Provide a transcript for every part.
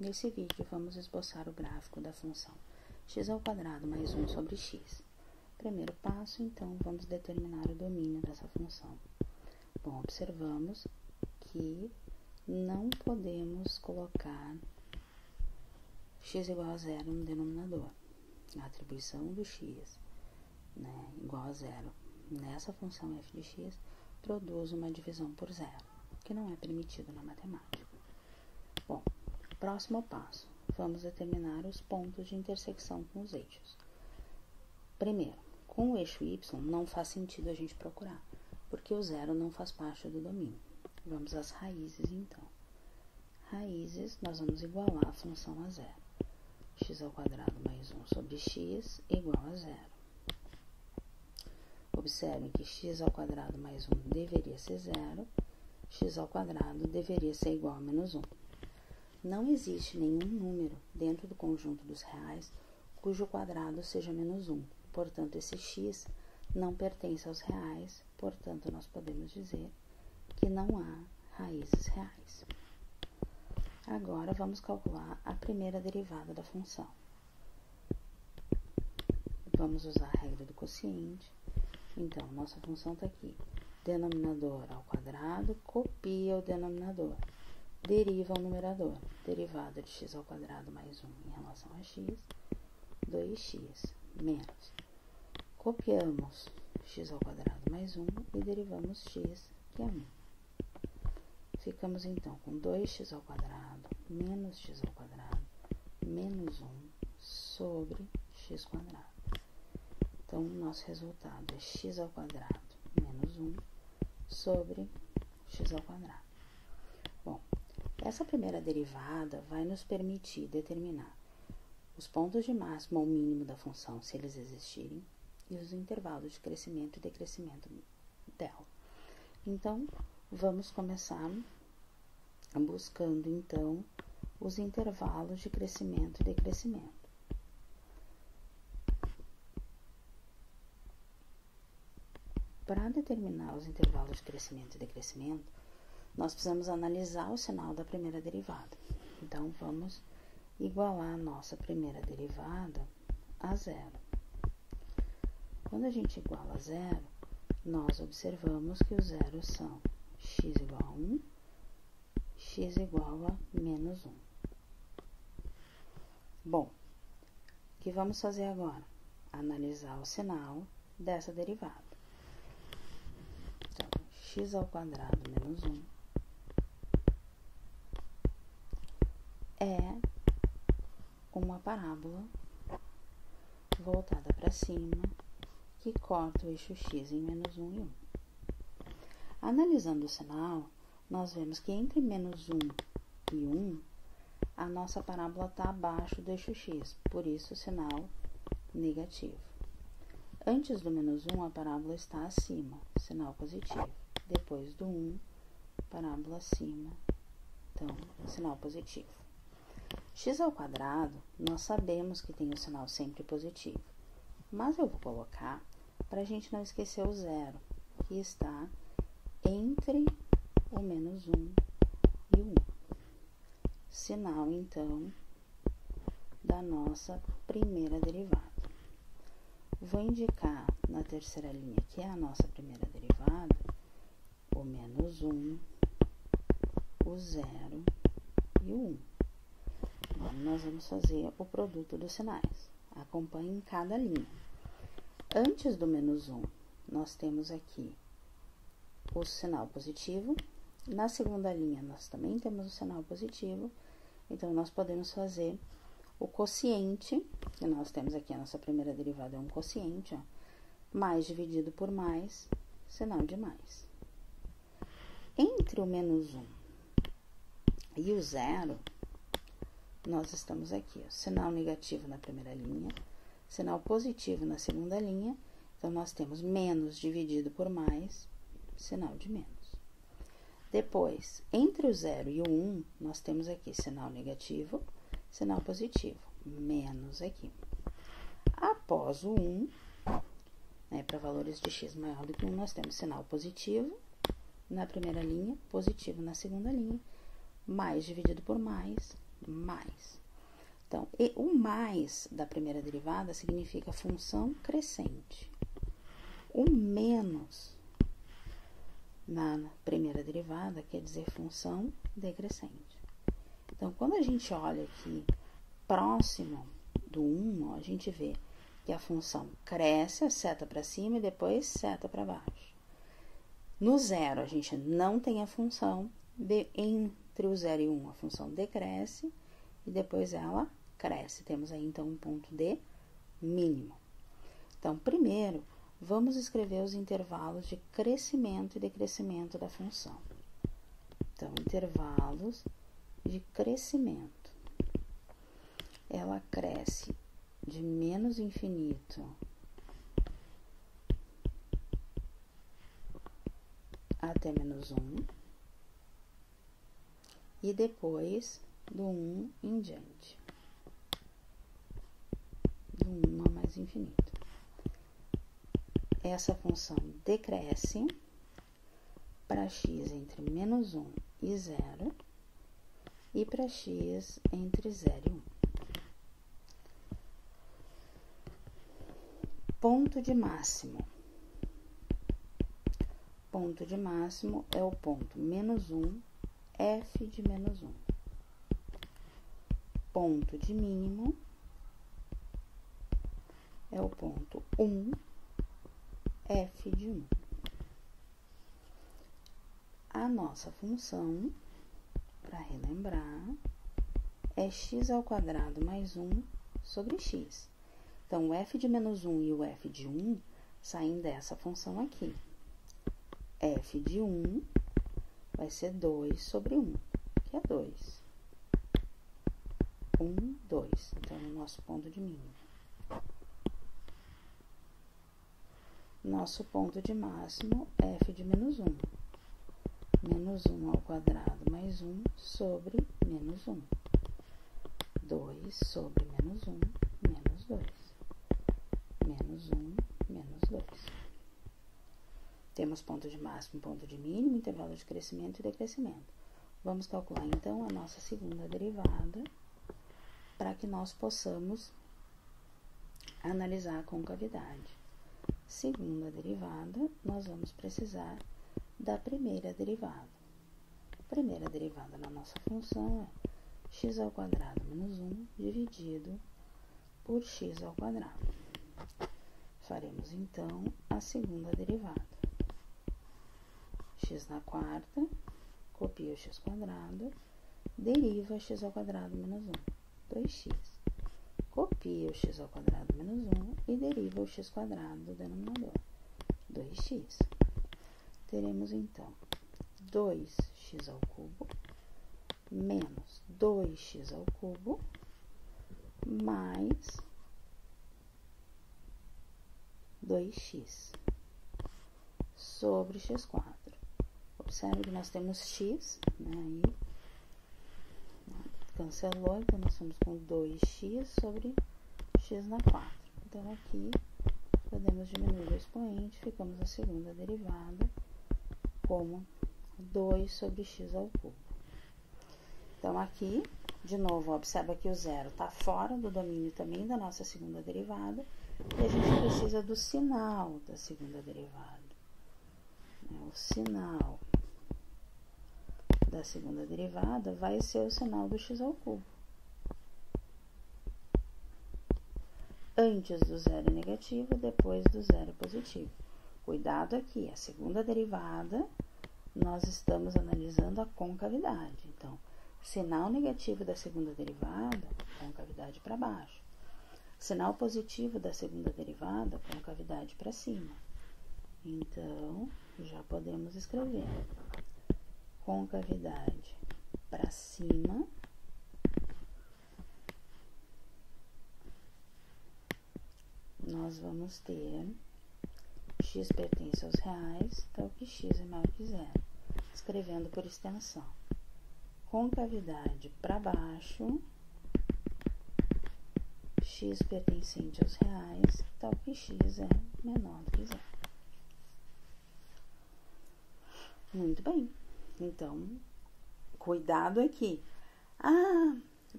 Nesse vídeo, vamos esboçar o gráfico da função x² mais 1 sobre x. Primeiro passo, então, vamos determinar o domínio dessa função. Bom, observamos que não podemos colocar x igual a zero no denominador. A atribuição do x, igual a zero nessa função f de x produz uma divisão por zero, que não é permitido na matemática. Bom, próximo passo, vamos determinar os pontos de intersecção com os eixos. Primeiro, com o eixo y não faz sentido a gente procurar, porque o zero não faz parte do domínio. Vamos às raízes, então. Raízes, nós vamos igualar a função a zero. x² mais 1 sobre x igual a zero. Observem que x² mais 1 deveria ser zero, x² deveria ser igual a menos 1. Não existe nenhum número dentro do conjunto dos reais cujo quadrado seja menos 1. Portanto, esse x não pertence aos reais, portanto, nós podemos dizer que não há raízes reais. Agora, vamos calcular a primeira derivada da função. Vamos usar a regra do quociente. Então, nossa função está aqui. Denominador ao quadrado, copia o denominador. Deriva o numerador. Derivada de x² mais 1 em relação a x, 2x, menos. Copiamos x² mais 1 e derivamos x, que é 1. Ficamos, então, com 2x² menos x² menos 1 sobre x². Então, o nosso resultado é x² menos 1 sobre x². Bom, essa primeira derivada vai nos permitir determinar os pontos de máximo ou mínimo da função, se eles existirem, e os intervalos de crescimento e decrescimento dela. Então, vamos começar buscando, então, os intervalos de crescimento e decrescimento. Para determinar os intervalos de crescimento e decrescimento, nós precisamos analisar o sinal da primeira derivada. Então, vamos igualar a nossa primeira derivada a zero. Quando a gente iguala a zero, nós observamos que os zeros são x igual a 1, x igual a menos 1. Bom, o que vamos fazer agora? Analisar o sinal dessa derivada. Então, x² menos 1 é uma parábola voltada para cima que corta o eixo x em menos 1 e 1. Analisando o sinal, nós vemos que entre menos 1 e 1, a nossa parábola está abaixo do eixo x, por isso o sinal negativo. Antes do menos 1, a parábola está acima, sinal positivo. Depois do 1, parábola acima, então, sinal positivo. x², nós sabemos que tem o sinal sempre positivo, mas eu vou colocar para a gente não esquecer o zero, que está entre o menos 1 e o 1. Sinal, então, da nossa primeira derivada. Vou indicar na terceira linha, que é a nossa primeira derivada, o menos 1, o 0 e o 1. Agora, nós vamos fazer o produto dos sinais. Acompanhe em cada linha. Antes do menos 1, nós temos aqui o sinal positivo. Na segunda linha, nós também temos o sinal positivo. Então, nós podemos fazer o quociente, que nós temos aqui, a nossa primeira derivada é um quociente, ó, mais dividido por mais, sinal de mais. Entre o menos 1 e o 0, nós estamos aqui, ó, sinal negativo na primeira linha, sinal positivo na segunda linha, então, nós temos menos dividido por mais, sinal de menos. Depois, entre o 0 e o 1, nós temos aqui sinal negativo, sinal positivo, menos aqui. Após o 1, para valores de x maior do que 1, nós temos sinal positivo na primeira linha, positivo na segunda linha, mais dividido por mais, mais. Então, o mais da primeira derivada significa função crescente. O menos na primeira derivada quer dizer função decrescente. Então, quando a gente olha aqui próximo do 1, a gente vê que a função cresce, a seta para cima e depois seta para baixo. No 0, a gente não tem a função, entre o 0 e 1, a função decresce e depois ela cresce. Temos aí, então, um ponto de mínimo. Então, primeiro, vamos escrever os intervalos de crescimento e decrescimento da função. Então, intervalos de crescimento. Ela cresce de menos infinito até menos 1 e depois do 1 em diante, do 1 a mais infinito. Essa função decresce para x entre menos 1 e 0 e para x entre 0 e 1. Ponto de máximo. Ponto de máximo é o ponto menos 1, f de menos 1. Ponto de mínimo é o ponto 1, f de 1. A nossa função, para relembrar, é x ao quadrado mais 1 sobre x. Então, o f de menos 1 e o f de 1 saem dessa função aqui. F de 1 vai ser 2 sobre 1, que é 2. 1, 2. Então, é o nosso ponto de mínimo. Nosso ponto de máximo, f de menos 1. Menos 1 ao quadrado mais 1 sobre menos 1. 2 sobre menos 1, menos 2. Menos 1, menos 2. Temos ponto de máximo, ponto de mínimo, intervalo de crescimento e decrescimento. Vamos calcular, então, a nossa segunda derivada para que nós possamos analisar a concavidade. Segunda derivada, nós vamos precisar da primeira derivada. A primeira derivada na nossa função é x ao quadrado menos 1 dividido por x ao quadrado. Faremos, então, a segunda derivada. X na quarta, copia o x quadrado, deriva x ao quadrado menos 1, 2x. Copia o x ao quadrado menos 1 e deriva o x quadrado do denominador, 2x. Teremos, então, 2x ao cubo menos 2x ao cubo mais 2x sobre x4. Observe que nós temos x, né, aí cancelou, então nós estamos com 2x sobre x na 4. Então, aqui, podemos diminuir o expoente, ficamos a segunda derivada como 2 sobre x ao cubo. Então, aqui, de novo, observa que o zero está fora do domínio também da nossa segunda derivada, e a gente precisa do sinal da segunda derivada. O sinal da segunda derivada vai ser o sinal do x ao cubo. Antes do zero é negativo, depois do zero é positivo. Cuidado aqui, a segunda derivada, nós estamos analisando a concavidade. Então, sinal negativo da segunda derivada, concavidade para baixo. Sinal positivo da segunda derivada, concavidade para cima. Então, já podemos escrever concavidade para cima nós vamos ter x pertence aos reais, então que x é maior que zero, escrevendo por extensão. Concavidade para baixo, x pertencente aos reais, tal que x é menor do que zero. Muito bem. Então, cuidado aqui.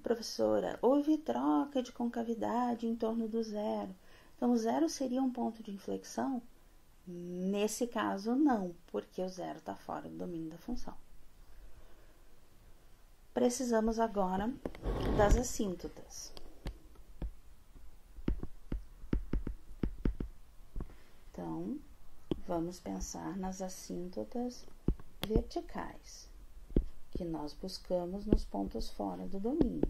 Professora, houve troca de concavidade em torno do zero. Então, o zero seria um ponto de inflexão? Nesse caso, não, porque o zero está fora do domínio da função. Precisamos agora das assíntotas. Então, vamos pensar nas assíntotas verticais, que nós buscamos nos pontos fora do domínio.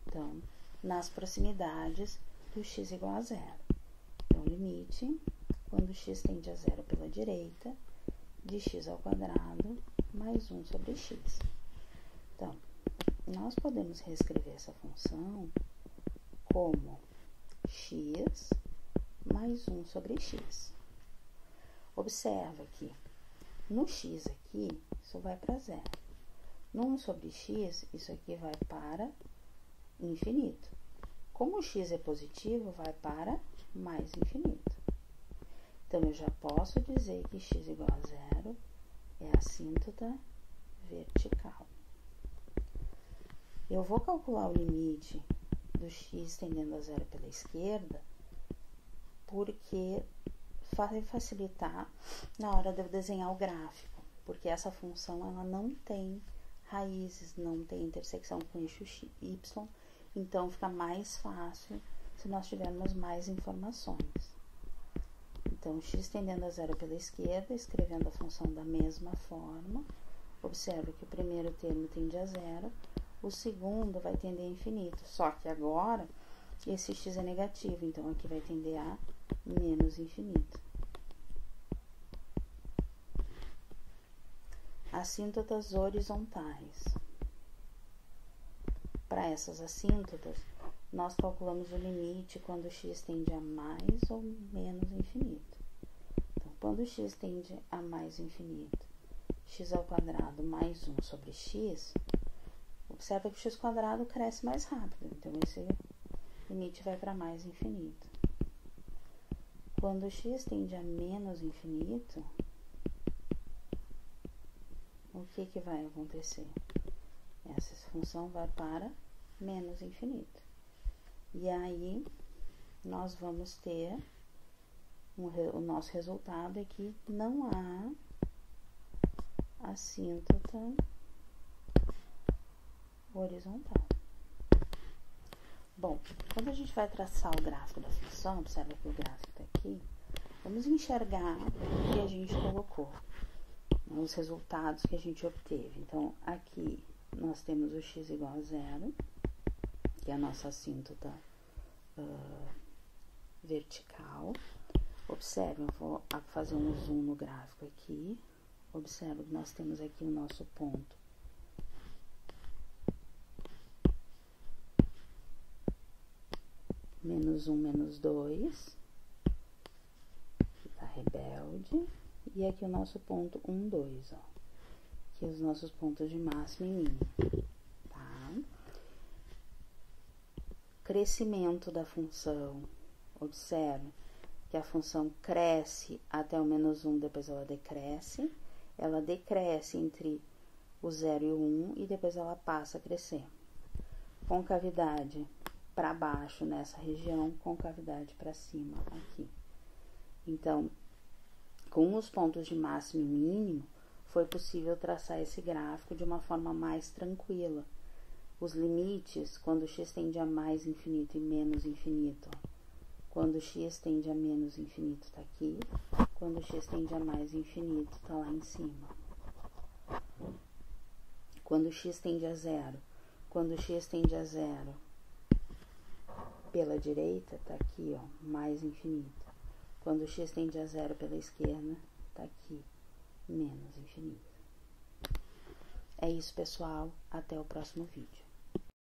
Então, nas proximidades do x igual a zero. Então, limite, quando x tende a zero pela direita, de x ao quadrado mais 1 sobre x. Então, nós podemos reescrever essa função como x mais 1 sobre x. Observa que no x aqui, isso vai para zero. No 1 sobre x, isso aqui vai para infinito. Como o x é positivo, vai para mais infinito. Então, eu já posso dizer que x igual a zero é a assíntota vertical. Eu vou calcular o limite do x tendendo a zero pela esquerda, porque vai facilitar na hora de eu desenhar o gráfico, porque essa função ela não tem raízes, não tem intersecção com o eixo y, então fica mais fácil se nós tivermos mais informações. Então, x tendendo a zero pela esquerda, escrevendo a função da mesma forma, observa que o primeiro termo tende a zero, o segundo vai tender a infinito, só que agora esse x é negativo, então aqui vai tender a menos infinito. Assíntotas horizontais. Para essas assíntotas, nós calculamos o limite quando x tende a mais ou menos infinito. Então, quando x tende a mais infinito, x ao quadrado mais 1 sobre x, observa que o x quadrado cresce mais rápido, então esse limite vai para mais infinito. Quando x tende a menos infinito, o que vai acontecer? Essa função vai para menos infinito. E aí, nós vamos ter, o nosso resultado é que não há assíntota horizontal. Bom, quando a gente vai traçar o gráfico da função, observa que o gráfico está aqui, vamos enxergar o que a gente colocou, os resultados que a gente obteve. Então, aqui nós temos o x igual a zero, que é a nossa assíntota vertical. Observe, eu vou fazer um zoom no gráfico aqui. Observe que nós temos aqui o nosso ponto menos 1, menos 2, que tá rebelde, e aqui o nosso ponto 1, 2, ó, que é os nossos pontos de máximo e mínimo, tá? Crescimento da função, observe que a função cresce até o menos 1, depois ela decresce entre o 0 e o 1, e depois ela passa a crescer. Concavidade para baixo nessa região, concavidade para cima aqui. Então, com os pontos de máximo e mínimo, foi possível traçar esse gráfico de uma forma mais tranquila. Os limites, quando x tende a mais infinito e menos infinito, ó. Quando x tende a menos infinito, tá aqui. Quando x tende a mais infinito, tá lá em cima. Quando x tende a zero. Quando x tende a zero pela direita, tá aqui, ó, mais infinito. Quando x tende a zero pela esquerda, tá aqui, menos infinito. É isso, pessoal. Até o próximo vídeo.